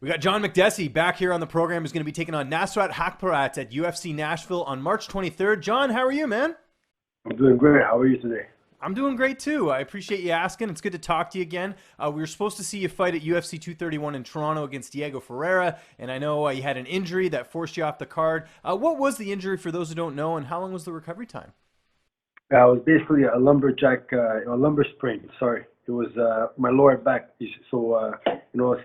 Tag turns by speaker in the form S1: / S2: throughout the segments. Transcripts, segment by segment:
S1: We got John Makdessi back here on the program, who's going to be taking on Nasrat Haqparast at UFC Nashville on March 23rd. John, how are you, man?
S2: I'm doing great. How are you today?
S1: I'm doing great too. I appreciate you asking. It's good to talk to you again. We were supposed to see you fight at UFC 231 in Toronto against Diego Ferreira, and I know you had an injury that forced you off the card. What was the injury for those who don't know, and how long was the recovery time?
S2: I was basically a lumberjack, a lumber sprain. Sorry, it was my lower back. So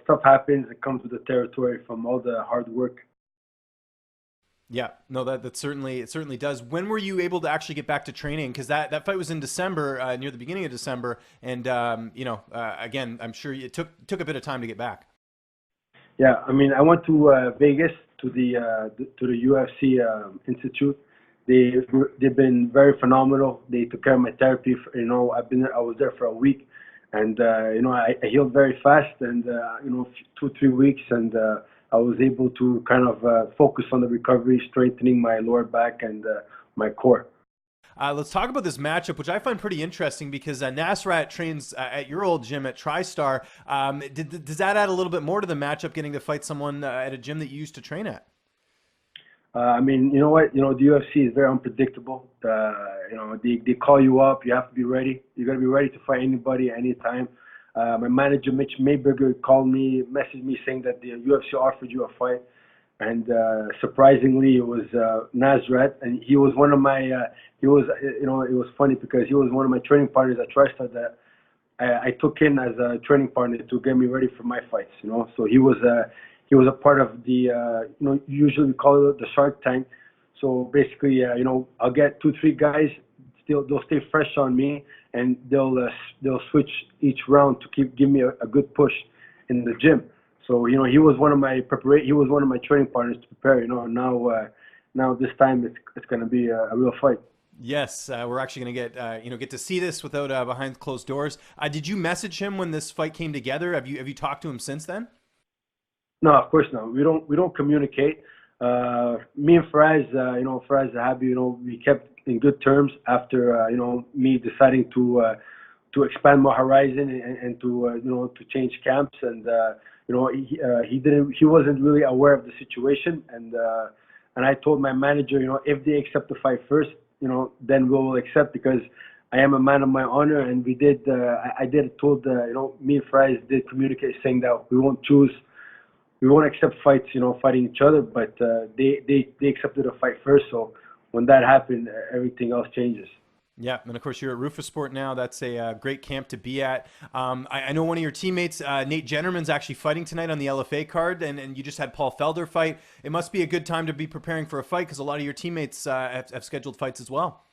S2: stuff happens. It comes with the territory from all the hard work.
S1: Yeah, no, that certainly it certainly does. When were you able to actually get back to training? Because that fight was in December, near the beginning of December, and again, I'm sure it took a bit of time to get back.
S2: Yeah, I mean, I went to Vegas to the UFC Institute. They've been very phenomenal. They took care of my therapy. I was there for a week, and I healed very fast, and 2 3 weeks, and I was able to kind of focus on the recovery, strengthening my lower back and my core.
S1: Let's talk about this matchup, which I find pretty interesting because Nasrat trains at your old gym at TriStar. Does that add a little bit more to the matchup, getting to fight someone at a gym that you used to train at?
S2: I mean, you know what? The UFC is very unpredictable. They call you up. You have to be ready. You got to be ready to fight anybody, anytime. My manager, Mitch Mayberger, called me, messaged me saying that the UFC offered you a fight, and surprisingly, it was Nasrat, and he was one of my. It was funny because he was one of my training partners at TriStar that I took in as a training partner to get me ready for my fights. So he was a part of the usually we call it the Shark Tank. So basically, I'll get 2 3 guys. Still, they'll stay fresh on me, and they'll switch each round to give me a good push in the gym. So he was one of my He was one of my training partners to prepare. Now this time it's going to be a real fight.
S1: Yes, we're actually going to get to see this without behind closed doors. Did you message him when this fight came together? Have you talked to him since then?
S2: No, of course not. We don't communicate. Me and Faraz, Faraz Zahabi, we kept in good terms after me deciding to expand my horizon and to change camps, and he wasn't really aware of the situation, and I told my manager, if they accept the fight first, then we will accept, because I am a man of my honor, and we did. I did told me and Faraz did communicate, saying that we won't accept fights, fighting each other, but they accepted a fight first. So when that happened, everything else changes.
S1: Yeah, and of course you're at Rufus Sport now. That's a great camp to be at. I know one of your teammates, Nate Jennerman's actually fighting tonight on the LFA card, and you just had Paul Felder fight. It must be a good time to be preparing for a fight because a lot of your teammates have scheduled fights as well.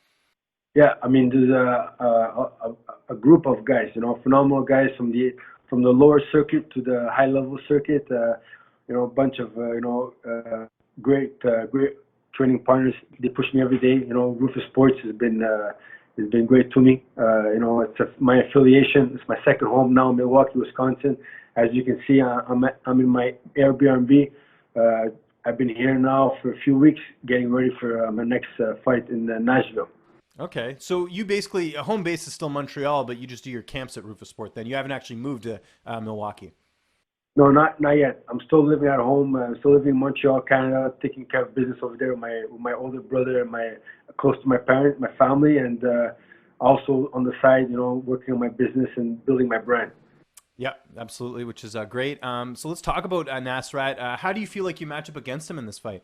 S2: Yeah, I mean, there's a group of guys, phenomenal guys from the lower circuit to the high level circuit. A bunch of great training partners. They push me every day. Rufus Sports has been great to me. My affiliation. It's my second home now in Milwaukee, Wisconsin. As you can see, I'm in my Airbnb. I've been here now for a few weeks, getting ready for my next fight in Nashville.
S1: Okay, so you basically home base is still Montreal, but you just do your camps at Rufus Sport. Then you haven't actually moved to Milwaukee.
S2: No, not yet. I'm still living at home. I'm still living in Montreal, Canada, taking care of business over there with my older brother and close to my parents, my family, and also on the side, working on my business and building my brand.
S1: Yeah, absolutely, which is great. So let's talk about Nasrat. How do you feel like you match up against him in this fight?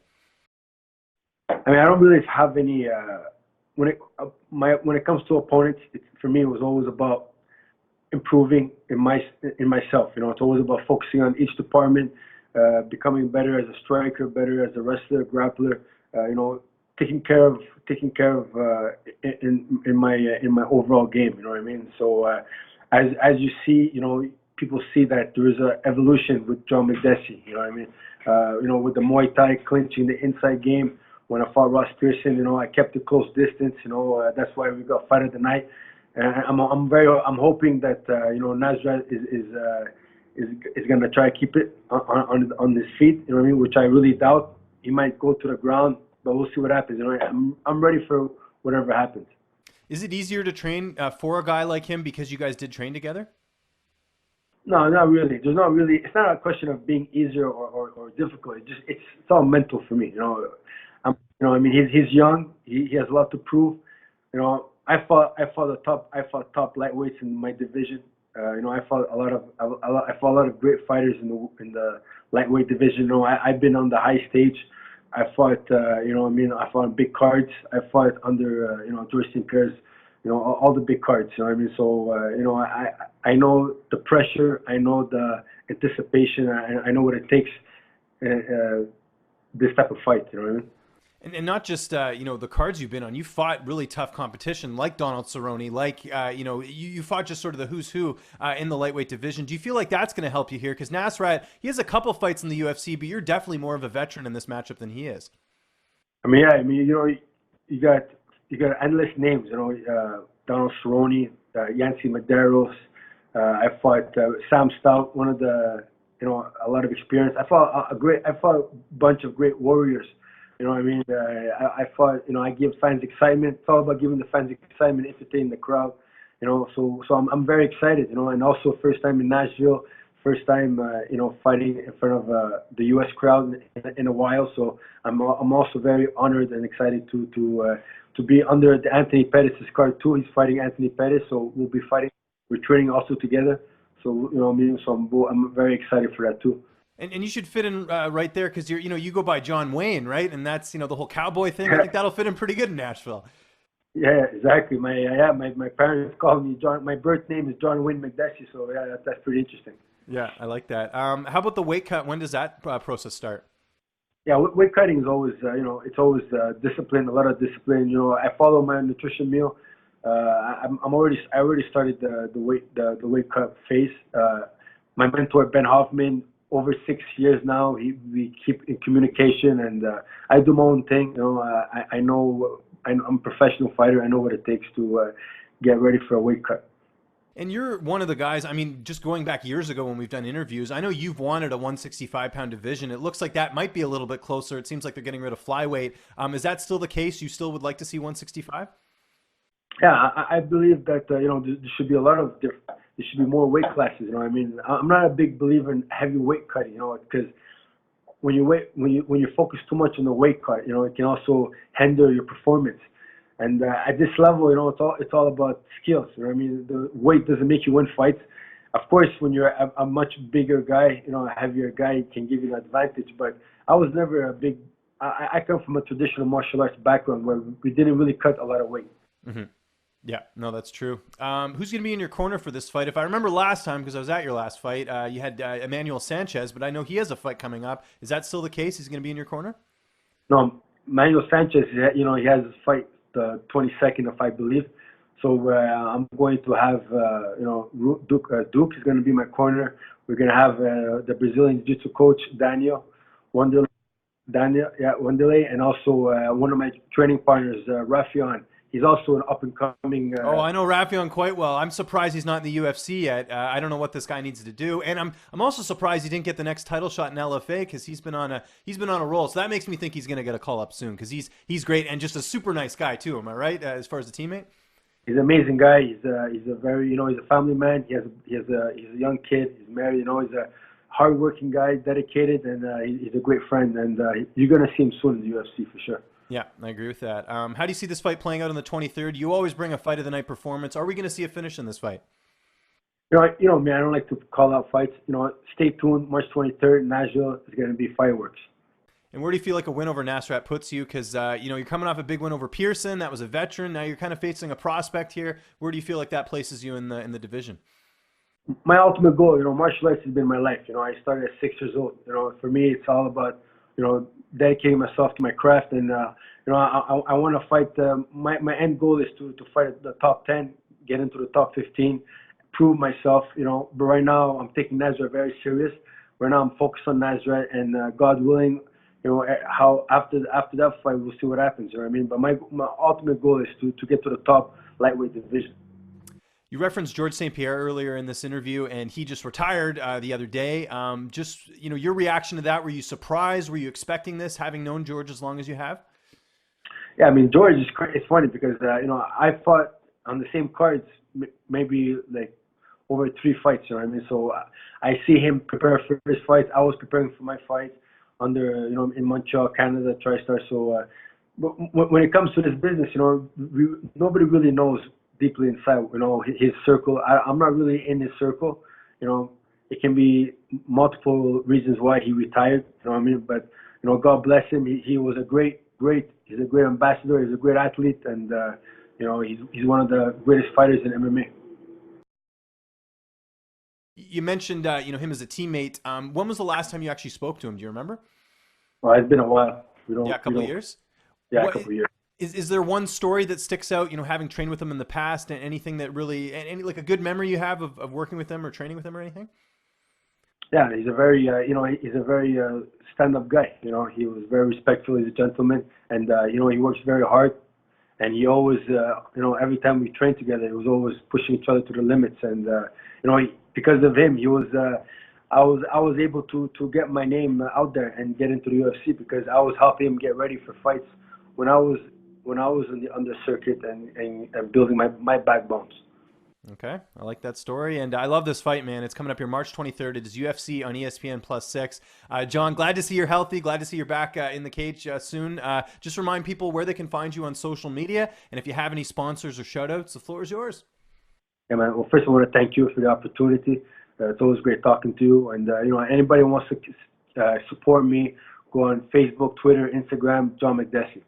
S2: I mean, I don't really have any. When it comes to opponents, for me, it was always about improving in myself. It's always about focusing on each department, becoming better as a striker, better as a wrestler, grappler. Taking care of in my overall game. You know what I mean? So as you see, people see that there is a evolution with John Makdessi. You know what I mean? With the Muay Thai clinching the inside game. When I fought Ross Pearson, I kept a close distance. That's why we got fight of the night. And I'm hoping that Nasrat is gonna try to keep it on his feet. You know what I mean? Which I really doubt. He might go to the ground, but we'll see what happens. I'm ready for whatever happens.
S1: Is it easier to train for a guy like him because you guys did train together?
S2: No, not really. There's not really. It's not a question of being easier or difficult. It's all mental for me. I mean, he's young. He has a lot to prove. I fought top lightweights in my division. I fought I fought a lot of great fighters in the lightweight division. I've been on the high stage. I fought, I fought on big cards. I fought under, George St. Pierre's, all the big cards. You know what I mean? So, I know the pressure. I know the anticipation. I know what it takes. This type of fight. You know what I mean?
S1: And not just the cards you've been on. You fought really tough competition, like Donald Cerrone, like you fought just sort of the who's who in the lightweight division. Do you feel like that's going to help you here? Because Nasrat, he has a couple fights in the UFC, but you're definitely more of a veteran in this matchup than he is.
S2: I mean, yeah. I mean, you got endless names. Donald Cerrone, Yancy Medeiros. I fought Sam Stout, one of the a lot of experience. I fought a bunch of great warriors. You know what I mean? I fought, I give fans excitement. It's all about giving the fans excitement, entertaining the crowd. So I'm very excited. And also first time in Nashville, first time, fighting in front of the U.S. crowd in a while. So I'm also very honored and excited to be under the Anthony Pettis' card too. He's fighting Anthony Pettis, so we'll be fighting. We're training also together. So So I'm very excited for that too.
S1: And you should fit in right there because you go by John Wayne, right? And that's the whole cowboy thing. I think that'll fit in pretty good in Nashville.
S2: Yeah, exactly. My parents call me John. My birth name is John Wayne Makdessi, so yeah, that's pretty interesting.
S1: Yeah, I like that. How about the weight cut? When does that process start?
S2: Yeah, weight cutting is always it's always discipline, a lot of discipline. I follow my nutrition meal. I already started the weight cut phase. My mentor Ben Hoffman, over 6 years now. We keep in communication, and I do my own thing. I know I'm a professional fighter. I know what it takes to get ready for a weight cut.
S1: And you're one of the guys, I mean, just going back years ago when we've done interviews, I know you've wanted a 165-pound division. It looks like that might be a little bit closer. It seems like they're getting rid of flyweight. Is that still the case? You still would like to see 165?
S2: Yeah, I believe that there should be a lot of different. There should be more weight classes. I mean, I'm not a big believer in heavyweight cutting. Because when you focus too much on the weight cut, it can also hinder your performance. And at this level, it's all about skills. I mean, the weight doesn't make you win fights. Of course, when you're a much bigger guy, a heavier guy can give you an advantage. But I was never a big. I come from a traditional martial arts background where we didn't really cut a lot of weight.
S1: Mm-hmm. Yeah, no, that's true. Who's going to be in your corner for this fight? If I remember last time, because I was at your last fight, you had Emmanuel Sanchez, but I know he has a fight coming up. Is that still the case? He's going to be in your corner?
S2: No, Emmanuel Sanchez, he has his fight the 22nd, if I believe. So I'm going to have, Duke is going to be my corner. We're going to have the Brazilian Jiu-Jitsu coach, Wanderlei, and also one of my training partners, Rafion. He's also an up-and-coming...
S1: I know Rafion quite well. I'm surprised he's not in the UFC yet. I don't know what this guy needs to do, and I'm also surprised he didn't get the next title shot in LFA because he's been on a roll. So that makes me think he's going to get a call up soon because he's great and just a super nice guy too. Am I right? As far as a teammate,
S2: he's an amazing guy. He's a very he's a family man. He's a young kid. He's married. He's a hardworking guy, dedicated, and he's a great friend. And you're going to see him soon in the UFC for sure.
S1: Yeah, I agree with that. How do you see this fight playing out on the 23rd? You always bring a fight of the night performance. Are we going to see a finish in this fight?
S2: Man, I don't like to call out fights. Stay tuned. March 23rd, Nashville is going to be fireworks.
S1: And where do you feel like a win over Nasrat puts you? Because you're coming off a big win over Pearson. That was a veteran. Now you're kind of facing a prospect here. Where do you feel like that places you in the division?
S2: My ultimate goal, martial arts has been my life. I started at 6 years old. For me, it's all about dedicating myself to my craft, and I want to fight. My end goal is to fight the top 10, get into the top 15, prove myself. But right now I'm taking Nasrat very serious. Right now I'm focused on Nasrat, and God willing, how after that fight we'll see what happens. I mean, but my ultimate goal is to get to the top lightweight division.
S1: You referenced George St. Pierre earlier in this interview, and he just retired the other day. Your reaction to that, were you surprised? Were you expecting this, having known George as long as you have?
S2: Yeah, I mean, George is it's funny because, I fought on the same cards maybe like over 3 fights. You know what I mean? So I see him prepare for his fights. I was preparing for my fight under, in Montreal, Canada, TriStar. So, but when it comes to this business, nobody really knows deeply inside, his circle. I'm not really in his circle. It can be multiple reasons why he retired. You know what I mean? But God bless him. He was a great. He's a great ambassador. He's a great athlete, and he's one of the greatest fighters in MMA.
S1: You mentioned him as a teammate. When was the last time you actually spoke to him? Do you remember?
S2: Well, it's been a while.
S1: Yeah, a couple of years.
S2: Yeah, a couple of years.
S1: Is there one story that sticks out? Having trained with him in the past, and anything that really, any like a good memory you have of working with him or training with him or anything?
S2: Yeah, he's a very, he's a very stand-up guy. He was very respectful. He's a gentleman, and he works very hard. And he always, every time we trained together, he was always pushing each other to the limits. And because of him, I was able to get my name out there and get into the UFC because I was helping him get ready for fights when I was on the circuit and building my backbones.
S1: Okay, I like that story, and I love this fight, man. It's coming up here March 23rd. It is UFC on ESPN +6. John, glad to see you're healthy. Glad to see you're back in the cage soon. Just remind people where they can find you on social media, and if you have any sponsors or shout-outs, the floor is yours.
S2: Yeah, man. Well, first I want to thank you for the opportunity. It's always great talking to you, and anybody who wants to support me, go on Facebook, Twitter, Instagram, John Makdessi.